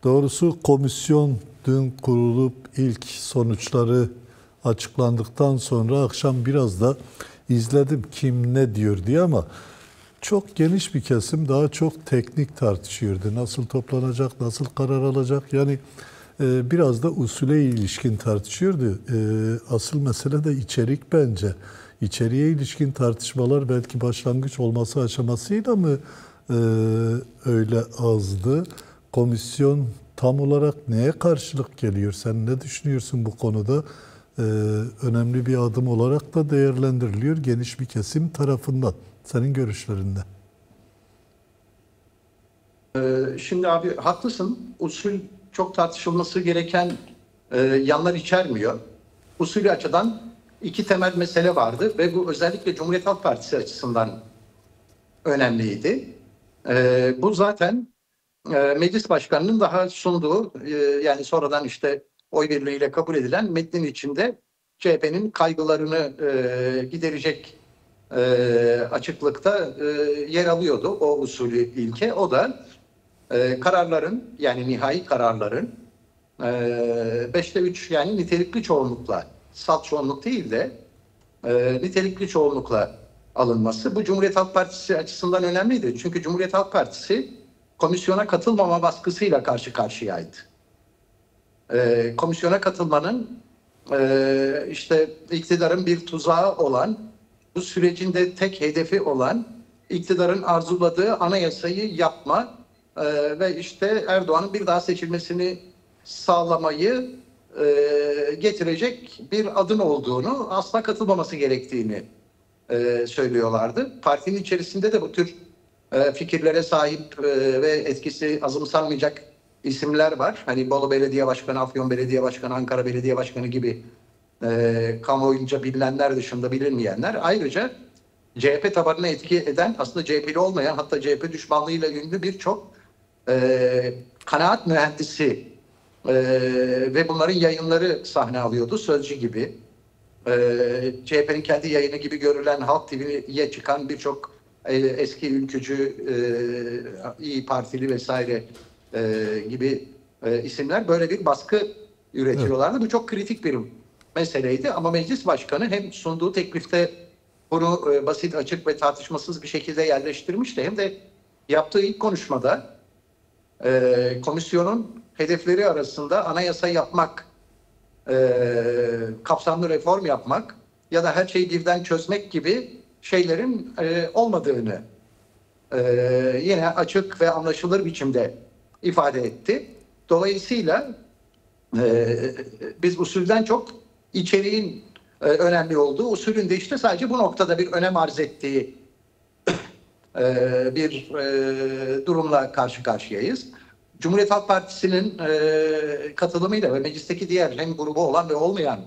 Doğrusu komisyon dün kurulup ilk sonuçları açıklandıktan sonra akşam biraz da izledim kim ne diyor diye, ama çok geniş bir kesim daha çok teknik tartışıyordu. Nasıl toplanacak, nasıl karar alacak, yani biraz da usule ilişkin tartışıyordu. Asıl mesele de içerik bence. İçeriye ilişkin tartışmalar belki başlangıç olması aşamasıyla mı öyle azdı? Komisyon tam olarak neye karşılık geliyor? Sen ne düşünüyorsun bu konuda? Önemli bir adım olarak da değerlendiriliyor geniş bir kesim tarafından. Senin görüşlerinde. Şimdi abi haklısın. Usul çok tartışılması gereken yanlar içermiyor. Usulü açıdan iki temel mesele vardı ve bu özellikle Cumhuriyet Halk Partisi açısından önemliydi. Bu zaten Meclis Başkanı'nın daha sunduğu yani sonradan işte oy birliğiyle kabul edilen metnin içinde CHP'nin kaygılarını giderecek açıklıkta yer alıyordu o usulü ilke. O da kararların, yani nihai kararların 5'te 3 yani nitelikli çoğunlukla, salt çoğunluk değil de nitelikli çoğunlukla alınması. Bu Cumhuriyet Halk Partisi açısından önemliydi. Çünkü Cumhuriyet Halk Partisi komisyona katılmama baskısıyla karşı karşıyaydı. Komisyona katılmanın işte iktidarın bir tuzağı olan, bu sürecin de tek hedefi olan iktidarın arzuladığı anayasayı yapma ve işte Erdoğan'ın bir daha seçilmesini sağlamayı getirecek bir adım olduğunu, asla katılmaması gerektiğini söylüyorlardı. Partinin içerisinde de bu tür fikirlere sahip ve etkisi azımsanmayacak isimler var. Hani Bolu Belediye Başkanı, Afyon Belediye Başkanı, Ankara Belediye Başkanı gibi kamuoyunca bilinenler dışında bilinmeyenler. Ayrıca CHP tabanına etki eden, aslında CHP'li olmayan, hatta CHP düşmanlığıyla ünlü birçok kanaat mühendisi ve bunların yayınları sahne alıyordu. Sözcü gibi, CHP'nin kendi yayını gibi görülen Halk TV'ye çıkan birçok eski ülkücü, İYİ Partili vesaire gibi isimler böyle bir baskı üretiyorlardı. Bu çok kritik bir meseleydi ama Meclis Başkanı hem sunduğu teklifte bunu basit, açık ve tartışmasız bir şekilde yerleştirmişti, hem de yaptığı ilk konuşmada komisyonun hedefleri arasında anayasa yapmak, kapsamlı reform yapmak ya da her şeyi birden çözmek gibi şeylerin olmadığını yine açık ve anlaşılır biçimde ifade etti. Dolayısıyla biz usulden çok içeriğin önemli olduğu, usulün de işte sadece bu noktada bir önem arz ettiği bir durumla karşı karşıyayız. Cumhuriyet Halk Partisi'nin katılımıyla ve meclisteki diğer hem grubu olan ve olmayan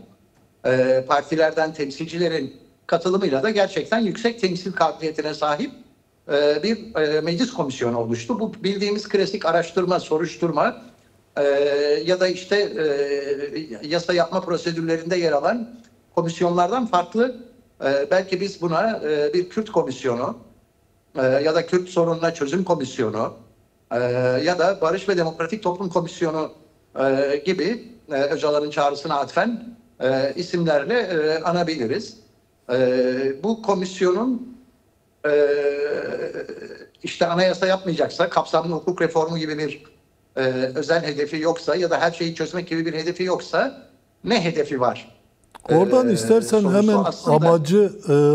partilerden temsilcilerin katılımıyla da gerçekten yüksek temsil kabiliyetine sahip bir meclis komisyonu oluştu. Bu bildiğimiz klasik araştırma, soruşturma ya da işte yasa yapma prosedürlerinde yer alan komisyonlardan farklı. Belki biz buna bir Kürt komisyonu ya da Kürt sorununa çözüm komisyonu ya da Barış ve Demokratik Toplum Komisyonu gibi Öcalan'ın çağrısına atfen isimlerle anabiliriz. Bu komisyonun işte anayasa yapmayacaksa, kapsamlı hukuk reformu gibi bir özel hedefi yoksa ya da her şeyi çözmek gibi bir hedefi yoksa ne hedefi var? Oradan istersen hemen aslında amacı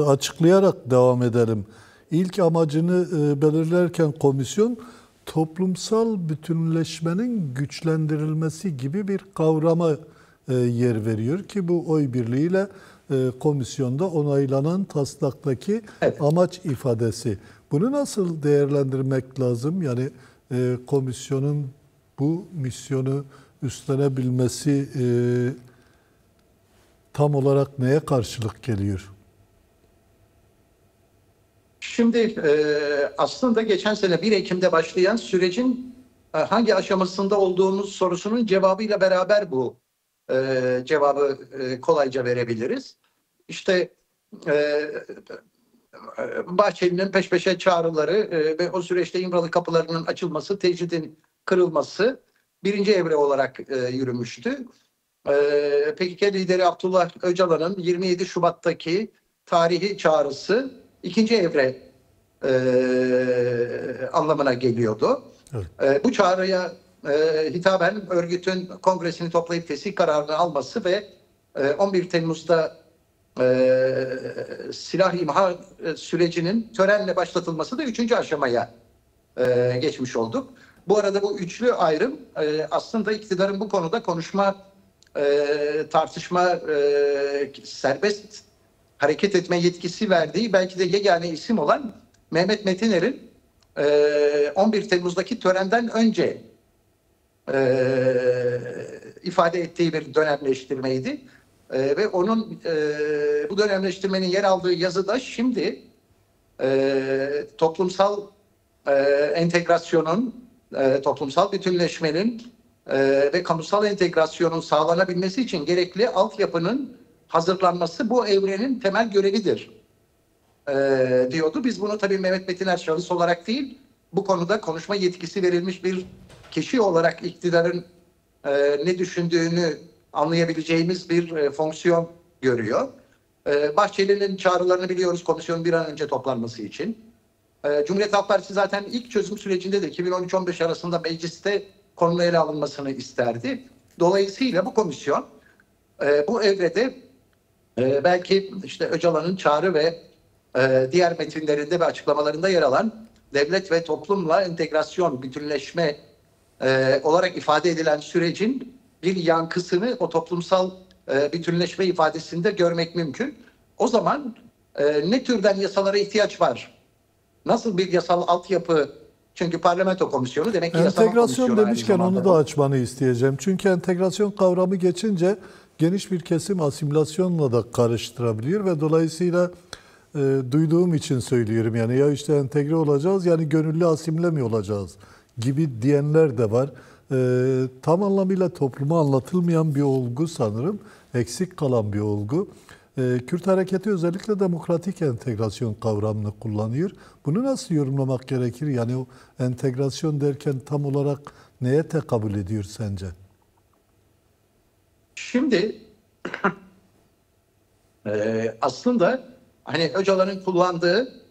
açıklayarak devam edelim. İlk amacını belirlerken komisyon toplumsal bütünleşmenin güçlendirilmesi gibi bir kavrama yer veriyor ki bu oy birliğiyle komisyonda onaylanan taslaktaki amaç ifadesi. Bunu nasıl değerlendirmek lazım? Yani komisyonun bu misyonu üstlenebilmesi tam olarak neye karşılık geliyor? Şimdi aslında geçen sene 1 Ekim'de başlayan sürecin hangi aşamasında olduğumuz sorusunun cevabıyla beraber bu cevabı kolayca verebiliriz. İşte Bahçeli'nin peş peşe çağrıları ve o süreçte İmralı kapılarının açılması, tecridin kırılması birinci evre olarak yürümüştü. PKK lideri Abdullah Öcalan'ın 27 Şubat'taki tarihi çağrısı ikinci evre anlamına geliyordu. Evet. Bu çağrıya hitaben örgütün kongresini toplayıp fesih kararını alması ve 11 Temmuz'da silah imha sürecinin törenle başlatılması da üçüncü aşamaya geçmiş olduk. Bu arada bu üçlü ayrım aslında iktidarın bu konuda konuşma, tartışma, serbest hareket etme yetkisi verdiği belki de yegane isim olan Mehmet Metiner'in 11 Temmuz'daki törenden önce ifade ettiği bir dönemleştirmeydi. Ve onun bu dönemleştirmenin yer aldığı yazıda şimdi toplumsal entegrasyonun, toplumsal bütünleşmenin ve kamusal entegrasyonun sağlanabilmesi için gerekli altyapının hazırlanması bu evrenin temel görevidir diyordu. Biz bunu tabii Mehmet Metiner şahıs olarak değil, bu konuda konuşma yetkisi verilmiş bir kişi olarak iktidarın ne düşündüğünü anlayabileceğimiz bir fonksiyon görüyor. Bahçeli'nin çağrılarını biliyoruz komisyonun bir an önce toplanması için. Cumhuriyet Halk Partisi zaten ilk çözüm sürecinde de 2013-15 arasında mecliste konunun ele alınmasını isterdi. Dolayısıyla bu komisyon bu evrede belki işte Öcalan'ın çağrı ve diğer metinlerinde ve açıklamalarında yer alan devlet ve toplumla entegrasyon, bütünleşme olarak ifade edilen sürecin bir yankısını o toplumsal bütünleşme ifadesinde görmek mümkün. O zaman ne türden yasalara ihtiyaç var? Nasıl bir yasal altyapı? Çünkü parlamento komisyonu demek ki entegrasyon demişken onu da açmanı isteyeceğim. Çünkü entegrasyon kavramı geçince geniş bir kesim asimilasyonla da karıştırabiliyor ve dolayısıyla duyduğum için söylüyorum. Yani ya işte entegre olacağız yani gönüllü asimile mi olacağız gibi diyenler de var. Tam anlamıyla topluma anlatılmayan bir olgu sanırım. Eksik kalan bir olgu. Kürt hareketi özellikle demokratik entegrasyon kavramını kullanıyor. Bunu nasıl yorumlamak gerekir? Yani o entegrasyon derken tam olarak neye tekabül ediyor sence? Şimdi aslında hani Öcalan'ın kullandığı,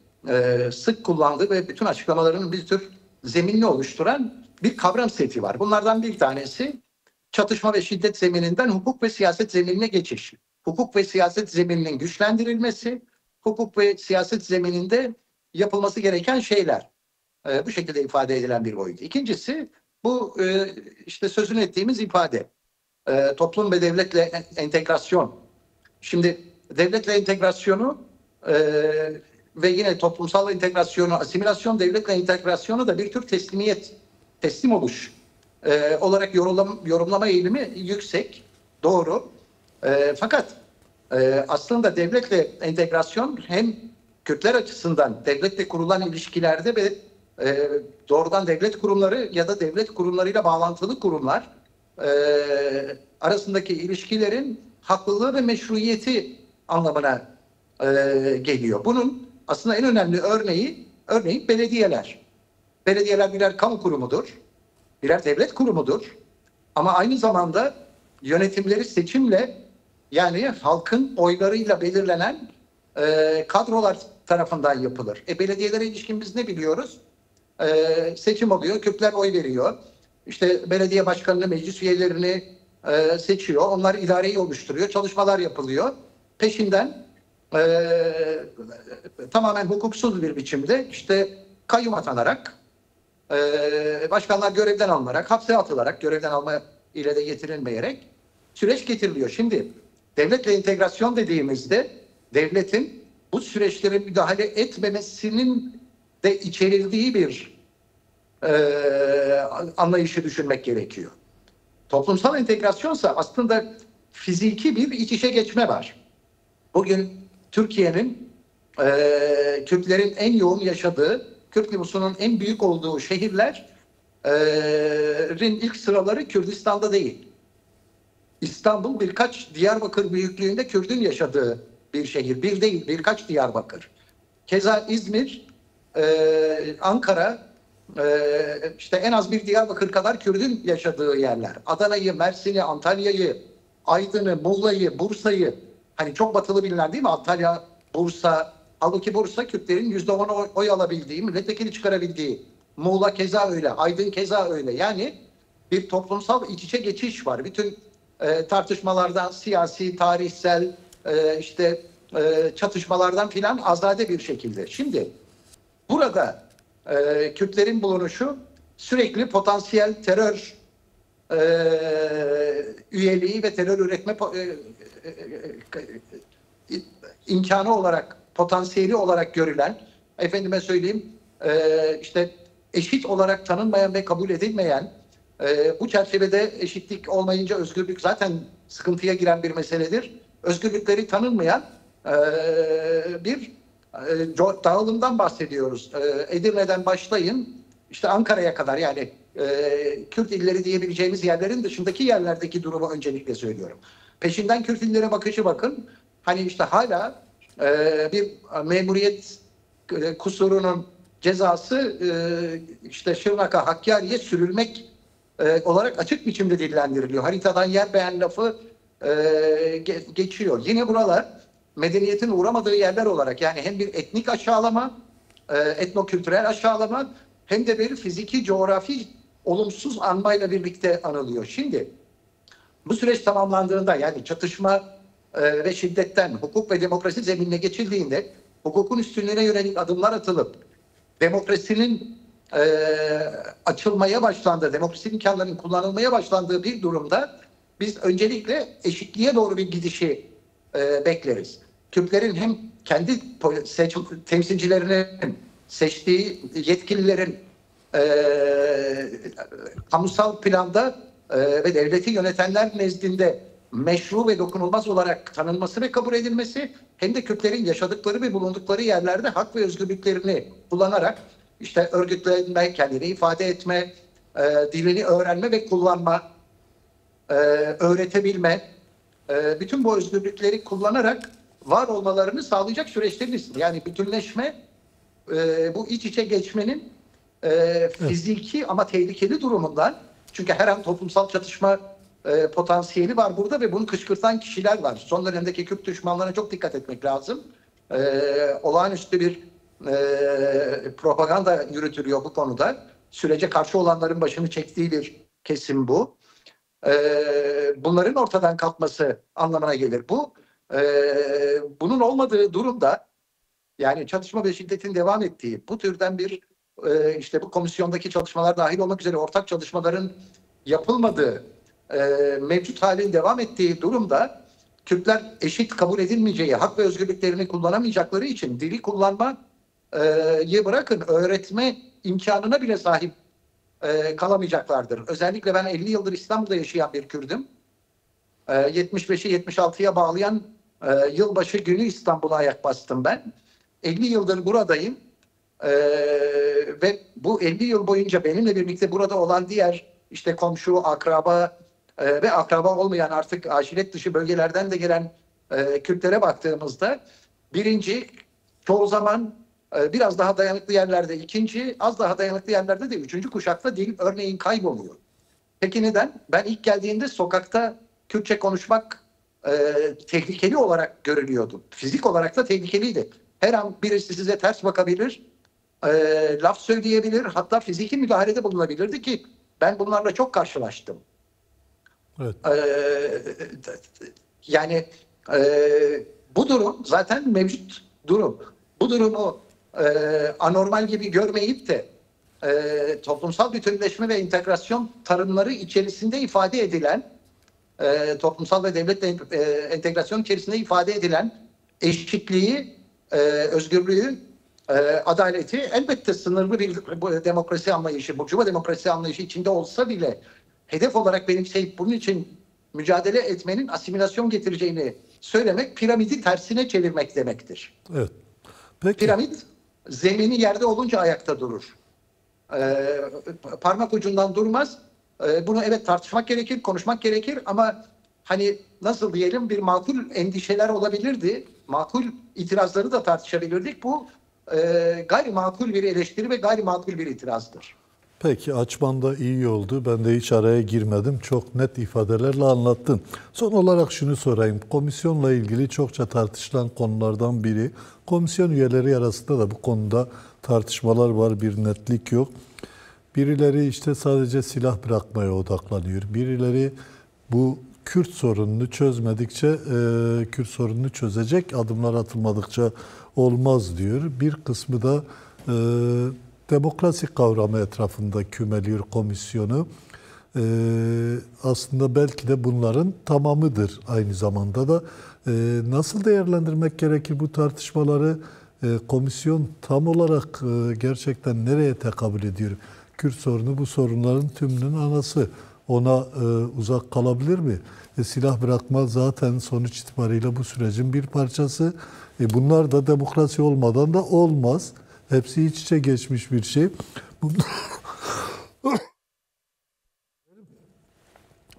sık kullandığı ve bütün açıklamalarının bir tür zeminini oluşturan bir kavram seti var. Bunlardan bir tanesi çatışma ve şiddet zemininden hukuk ve siyaset zeminine geçiş. Hukuk ve siyaset zemininin güçlendirilmesi, hukuk ve siyaset zemininde yapılması gereken şeyler. Bu şekilde ifade edilen bir boyut. İkincisi bu işte sözünü ettiğimiz ifade. Toplum ve devletle entegrasyon. Şimdi devletle entegrasyonu ve yine toplumsal entegrasyonu, asimilasyon, devletle entegrasyonu da bir tür teslimiyet, teslim oluş olarak yorumlama eğilimi yüksek. Doğru. Fakat aslında devletle entegrasyon hem Kürtler açısından devletle kurulan ilişkilerde ve doğrudan devlet kurumları ya da devlet kurumlarıyla bağlantılı kurumlar arasındaki ilişkilerin haklılığı ve meşruiyeti anlamına geliyor. Bunun aslında en önemli örneği belediyeler. Belediyeler birer kamu kurumudur, birer devlet kurumudur. Ama aynı zamanda yönetimleri seçimle yani halkın oylarıyla belirlenen kadrolar tarafından yapılır. Belediyelere ilişkin biz ne biliyoruz? Seçim oluyor, Kürtler oy veriyor. İşte belediye başkanını, meclis üyelerini seçiyor. Onlar idareyi oluşturuyor, çalışmalar yapılıyor. Peşinden tamamen hukuksuz bir biçimde işte kayyum atanarak, başkanlar görevden alınarak, hapse atılarak, görevden alma ile de getirilmeyerek süreç getiriliyor. Şimdi devletle entegrasyon dediğimizde devletin bu süreçlere müdahale etmemesinin de içerildiği bir anlayışı düşünmek gerekiyor. Toplumsal entegrasyonsa aslında fiziki bir iç içe geçme var. Bugün Türkiye'nin Kürtlerin en yoğun yaşadığı, Kürt nüfusunun en büyük olduğu şehirlerin ilk sıraları Kürdistan'da değil. İstanbul birkaç Diyarbakır büyüklüğünde Kürt'ün yaşadığı bir şehir. Bir değil, birkaç Diyarbakır. Keza İzmir, Ankara işte en az bir Diyarbakır kadar Kürdün yaşadığı yerler. Adana'yı, Mersin'i, Antalya'yı, Aydın'ı, Muğla'yı, Bursa'yı, hani çok batılı bilinen değil mi? Antalya, Bursa, halbuki Bursa Kürtlerin %10 oy alabildiği, milletvekili çıkarabildiği. Muğla keza öyle, Aydın keza öyle. Yani bir toplumsal iç içe geçiş var. Bütün tartışmalardan, siyasi, tarihsel, çatışmalardan filan azade bir şekilde. Şimdi burada Kürtlerin bulunuşu sürekli potansiyel terör üyeliği ve terör üretme imkanı olarak, potansiyeli olarak görülen, efendime söyleyeyim, işte eşit olarak tanınmayan ve kabul edilmeyen, bu çerçevede eşitlik olmayınca özgürlük zaten sıkıntıya giren bir meseledir. Özgürlükleri tanınmayan bir dağılımdan bahsediyoruz. Edirne'den başlayın, işte Ankara'ya kadar, yani Kürt illeri diyebileceğimiz yerlerin dışındaki yerlerdeki durumu öncelikle söylüyorum. Peşinden Kürt illere bakışı bakın. Hani işte hala bir memuriyet kusurunun cezası işte Şırnak'a, Hakkari'ye sürülmek olarak açık biçimde dillendiriliyor. Haritadan yer beğen lafı geçiyor. Yine buralar medeniyetin uğramadığı yerler olarak, yani hem bir etnik aşağılama, etnokültürel aşağılama, hem de bir fiziki, coğrafi olumsuz anmayla birlikte anılıyor. Şimdi bu süreç tamamlandığında, yani çatışma ve şiddetten hukuk ve demokrasi zeminine geçildiğinde, hukukun üstünlüğüne yönelik adımlar atılıp demokrasinin açılmaya başlandığı, demokrasi imkanlarının kullanılmaya başlandığı bir durumda biz öncelikle eşitliğe doğru bir gidişi bekleriz. Kürtlerin hem kendi temsilcilerinin seçtiği yetkililerin kamusal planda ve devleti yönetenler nezdinde meşru ve dokunulmaz olarak tanınması ve kabul edilmesi, hem de Kürtlerin yaşadıkları ve bulundukları yerlerde hak ve özgürlüklerini kullanarak işte örgütlenme, kendini ifade etme, dilini öğrenme ve kullanma, öğretebilme, bütün bu özgürlükleri kullanarak var olmalarını sağlayacak süreçlerin, yani bütünleşme, bu iç içe geçmenin fiziki ama tehlikeli durumundan, çünkü her an toplumsal çatışma potansiyeli var burada ve bunu kışkırtan kişiler var. Son dönemdeki Kürt düşmanlarına çok dikkat etmek lazım. Olağanüstü bir propaganda yürütülüyor bu konuda. Sürece karşı olanların başını çektiği bir kesim bu. Bunların ortadan kalkması anlamına gelir. Bunun olmadığı durumda, yani çatışma ve şiddetin devam ettiği, bu türden bir işte bu komisyondaki çalışmalar dahil olmak üzere ortak çalışmaların yapılmadığı, mevcut halin devam ettiği durumda Kürtler eşit kabul edilmeyeceği, hak ve özgürlüklerini kullanamayacakları için dili kullanmayı bırakın, öğretme imkanına bile sahip kalamayacaklardır. Özellikle ben 50 yıldır İstanbul'da yaşayan bir Kürdüm. 75'i 76'ya bağlayan yılbaşı günü İstanbul'a ayak bastım ben. 50 yıldır buradayım. Ve bu 50 yıl boyunca benimle birlikte burada olan diğer işte komşu, akraba ve akraba olmayan artık aşiret dışı bölgelerden de gelen Kürtlere baktığımızda, birinci, çoğu zaman biraz daha dayanıklı yerlerde, ikinci, az daha dayanıklı yerlerde de üçüncü kuşakta dil örneğin kayboluyor. Peki neden? Ben ilk geldiğimde sokakta Kürtçe konuşmak tehlikeli olarak görülüyordu. Fizik olarak da tehlikeliydi. Her an birisi size ters bakabilir, laf söyleyebilir, hatta fiziki müdahalede bulunabilirdi ki ben bunlarla çok karşılaştım. Evet. Yani bu durum zaten mevcut durum. Bu durumu anormal gibi görmeyip de toplumsal bütünleşme ve integrasyon tarımları içerisinde ifade edilen, toplumsal ve devlet entegrasyon içerisinde ifade edilen eşitliği, özgürlüğü, adaleti elbette sınırlı bir demokrasi anlayışı, burjuva demokrasi anlayışı içinde olsa bile hedef olarak benimseyip bunun için mücadele etmenin asimilasyon getireceğini söylemek, piramidi tersine çevirmek demektir. Evet. Peki. Piramit zemini yerde olunca ayakta durur. Parmak ucundan durmaz. Bunu evet tartışmak gerekir, konuşmak gerekir ama hani nasıl diyelim, bir makul endişeler olabilirdi. Makul itirazları da tartışabilirdik. Bu gayrimakul bir eleştiri ve gayrimakul bir itirazdır. Peki, açman da iyi oldu. Ben de hiç araya girmedim. Çok net ifadelerle anlattın. Son olarak şunu sorayım. Komisyonla ilgili çokça tartışılan konulardan biri. Komisyon üyeleri arasında da bu konuda tartışmalar var. Bir netlik yok. Birileri işte sadece silah bırakmaya odaklanıyor. Birileri bu Kürt sorununu çözmedikçe, Kürt sorununu çözecek adımlar atılmadıkça olmaz diyor. Bir kısmı da demokrasi kavramı etrafında kümeliyor komisyonu. Aslında belki de bunların tamamıdır aynı zamanda da. Nasıl değerlendirmek gerekir bu tartışmaları? Komisyon tam olarak gerçekten nereye tekabül ediyor? Kürt sorunu bu sorunların tümünün anası. Ona uzak kalabilir mi? Silah bırakma zaten sonuç itibariyle bu sürecin bir parçası. Bunlar da demokrasi olmadan da olmaz. Hepsi iç içe geçmiş bir şey.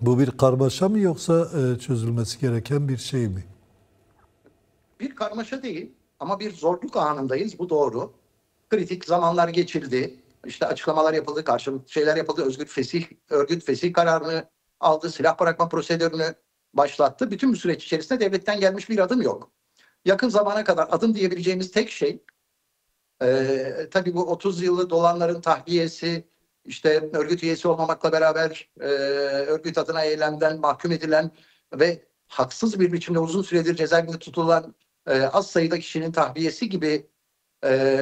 Bu bir karmaşa mı yoksa çözülmesi gereken bir şey mi? Bir karmaşa değil ama bir zorluk anındayız. Bu doğru. Kritik zamanlar geçildi. İşte açıklamalar yapıldı, karşılıklı şeyler yapıldı. Örgüt fesih kararını aldı, silah bırakma prosedürünü başlattı. Bütün bu süreç içerisinde devletten gelmiş bir adım yok. Yakın zamana kadar adım diyebileceğimiz tek şey, tabii bu 30 yılı dolanların tahliyesi, işte örgüt üyesi olmamakla beraber örgüt adına eylemden mahkum edilen ve haksız bir biçimde uzun süredir cezaevinde tutulan az sayıda kişinin tahliyesi gibi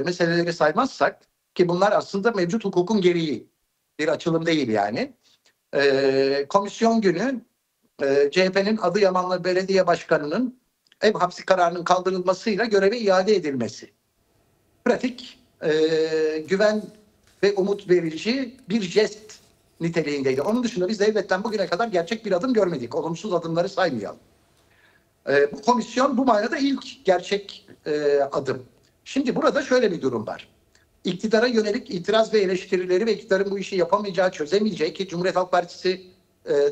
meseleleri saymazsak, ki bunlar aslında mevcut hukukun gereği, bir açılım değil yani. Komisyon günü CHP'nin Adıyamanlı Belediye Başkanı'nın ev hapsi kararının kaldırılmasıyla göreve iade edilmesi. Pratik, güven ve umut verici bir jest niteliğindeydi. Onun dışında biz devletten bugüne kadar gerçek bir adım görmedik. Olumsuz adımları saymayalım. Bu komisyon bu manada ilk gerçek adım. Şimdi burada şöyle bir durum var. İktidara yönelik itiraz ve eleştirileri ve iktidarın bu işi yapamayacağı, çözemeyeceği, ki Cumhuriyet Halk Partisi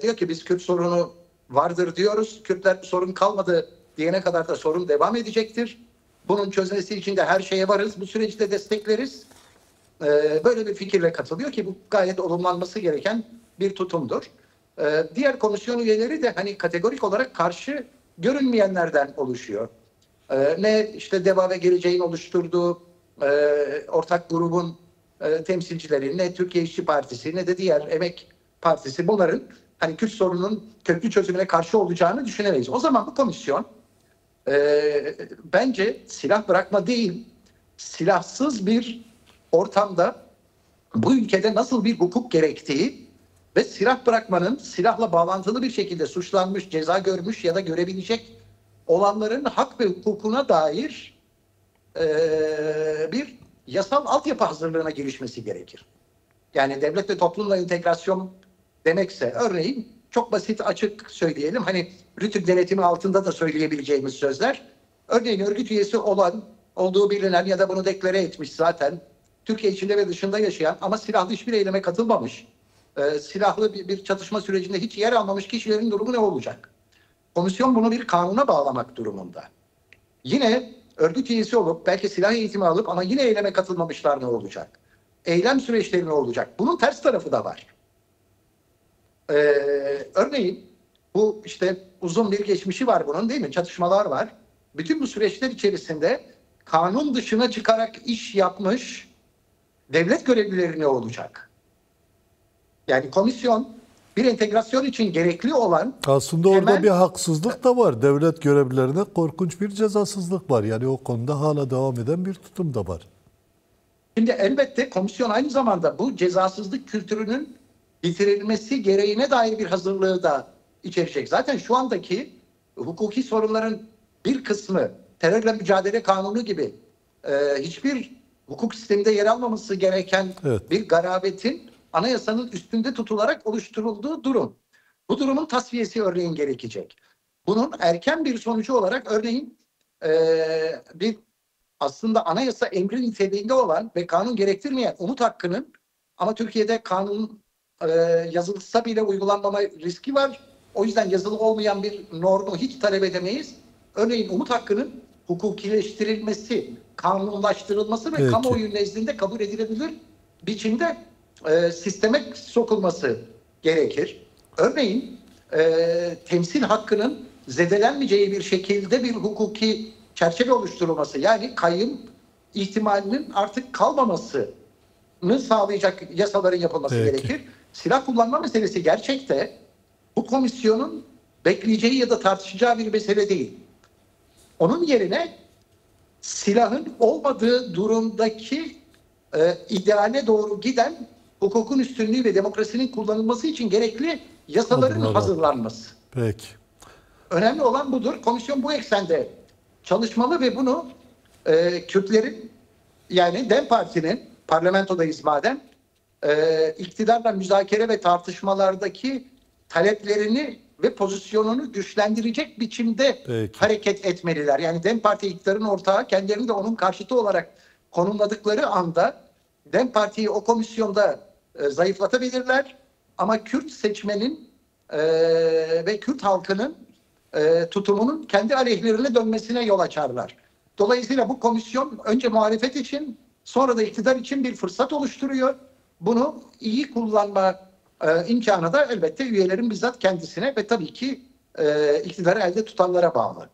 diyor ki biz Kürt sorunu vardır diyoruz. Kürtler sorun kalmadı diyene kadar da sorun devam edecektir. Bunun çözmesi için de her şeye varız. Bu süreci de destekleriz. Böyle bir fikirle katılıyor ki bu gayet olumlanması gereken bir tutumdur. Diğer komisyon üyeleri de hani kategorik olarak karşı görünmeyenlerden oluşuyor. Ne işte DEVA ve Geleceğin oluşturduğu ortak grubun temsilcileri, ne Türkiye İşçi Partisi, ne de diğer Emek Partisi, bunların hani Kürt sorunun köklü çözümüne karşı olacağını düşünemeyiz. O zaman bu komisyon bence silah bırakma değil, silahsız bir ortamda bu ülkede nasıl bir hukuk gerektiği ve silah bırakmanın silahla bağlantılı bir şekilde suçlanmış, ceza görmüş ya da görebilecek olanların hak ve hukukuna dair bir yasal altyapı hazırlığına girişmesi gerekir. Yani devlet ve toplumla entegrasyon demekse, örneğin çok basit açık söyleyelim, hani Rütük denetimi altında da söyleyebileceğimiz sözler, örneğin örgüt üyesi olan, olduğu bilinen ya da bunu deklare etmiş zaten, Türkiye içinde ve dışında yaşayan ama silahlı hiçbir eyleme katılmamış, silahlı bir çatışma sürecinde hiç yer almamış kişilerin durumu ne olacak? Komisyon bunu bir kanuna bağlamak durumunda. Yine örgüt üyesi olup belki silah eğitimi alıp ama yine eyleme katılmamışlar ne olacak? Eylem süreçleri ne olacak? Bunun ters tarafı da var. Örneğin bu işte uzun bir geçmişi var bunun, değil mi? Çatışmalar var. Bütün bu süreçler içerisinde kanun dışına çıkarak iş yapmış devlet görevlileri ne olacak? Yani komisyon bir entegrasyon için gerekli olan... Aslında orada bir haksızlık da var. Devlet görevlilerine korkunç bir cezasızlık var. Yani o konuda hala devam eden bir tutum da var. Şimdi elbette komisyon aynı zamanda bu cezasızlık kültürünün bitirilmesi gereğine dair bir hazırlığı da içerecek. Zaten şu andaki hukuki sorunların bir kısmı terörle mücadele kanunu gibi hiçbir hukuk sisteminde yer almaması gereken bir garabetin anayasanın üstünde tutularak oluşturulduğu durum. Bu durumun tasfiyesi örneğin gerekecek. Bunun erken bir sonucu olarak örneğin bir aslında anayasa emri niteliğinde olan ve kanun gerektirmeyen umut hakkının, ama Türkiye'de kanun yazılsa bile uygulanmama riski var. O yüzden yazılı olmayan bir normu hiç talep edemeyiz. Örneğin umut hakkının hukukileştirilmesi, kanunlaştırılması ve kamuoyu nezdinde kabul edilebilir biçimde sisteme sokulması gerekir. Örneğin temsil hakkının zedelenmeyeceği bir şekilde bir hukuki çerçeve oluşturulması, yani kayyum ihtimalinin artık kalmamasını sağlayacak yasaların yapılması gerekir. Silah kullanma meselesi gerçekte bu komisyonun bekleyeceği ya da tartışacağı bir mesele değil. Onun yerine silahın olmadığı durumdaki ideale doğru giden hukukun üstünlüğü ve demokrasinin kullanılması için gerekli yasaların hazırlanması. Peki. Önemli olan budur. Komisyon bu eksende çalışmalı ve bunu Kürtlerin, yani DEM Parti'nin, parlamentodayız madem, iktidarla müzakere ve tartışmalardaki taleplerini ve pozisyonunu güçlendirecek biçimde hareket etmeliler. Yani DEM Parti iktidarın ortağı, kendilerini de onun karşıtı olarak konumladıkları anda DEM Parti'yi o komisyonda zayıflatabilirler. Ama Kürt seçmenin ve Kürt halkının tutumunun kendi aleyhlerine dönmesine yol açarlar. Dolayısıyla bu komisyon önce muhalefet için, sonra da iktidar için bir fırsat oluşturuyor. Bunu iyi kullanma imkanı da elbette üyelerin bizzat kendisine ve tabii ki iktidarı elde tutanlara bağlı.